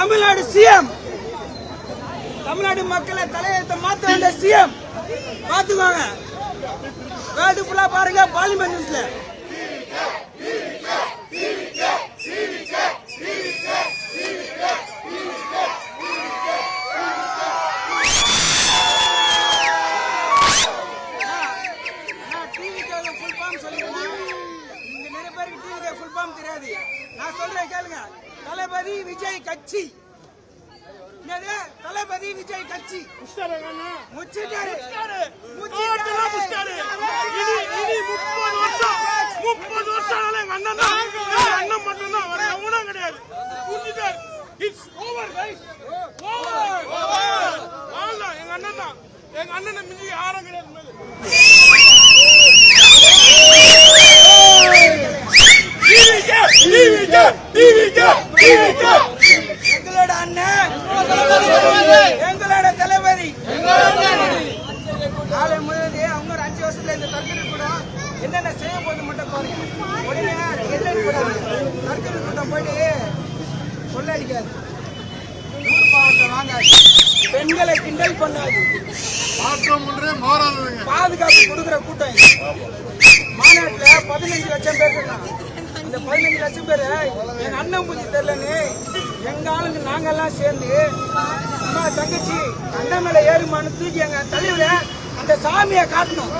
Tamil Nadu CM, Tamil Nadu மக்களை தலையெழுத்த மாத்த வேண்டிய சிஎம் பாத்துக்கோங்க. வேர்ல்டு ஃபுல்லா பாருங்க பார்லிமெண்ட் நியூஸ்ல. நான் சொல்றேன் கேளுங்க. தளபதி விஜய் கட்சி, தளபதி விஜய் கட்சி முச்சிட்டாரு. 30 வருஷம் எங்க அண்ணன் தான், அண்ணன் மட்டும்தான், வர எவனும் கிடையாது. புரிஞ்சுட்டாரு. It's over guys, over. அவ்வளவுதான், எங்க அண்ணன் தான். எங்க அண்ணனை மிஞ்சி யாரும் கிடையாது. எங்களோட அண்ணன், எங்களோட தளபதி. நாளை முதலே அவங்க ஒரு 5 வருஷத்துல இந்த தற்கொலை கூட்டம் என்னென்ன செய்ய போது மட்டும் பாருங்க. உடனே என்னன்னு போடாது, தற்கொலை கூட்டம் போயிட்டு கொள்ளடிக்காது, ஊர் பாவத்தை வாங்காது, பெண்களை கிண்டல் பண்ணாது, பாதுகாப்பு கொடுக்கிற கூட்டம் இது. மாநாட்டுல 15 லட்சம் பேர் இருக்காங்க. இந்த 15 லட்சம் பேர் எங்க அண்ணன் புத்தி தெரியலன்னு எங்க ஆளுங்க நாங்கெல்லாம் சேர்ந்து அம்மா தங்கச்சி அண்ணன் மேல ஏறுமானு தூக்கி எங்க தலையில அந்த சாமியை காட்டணும்.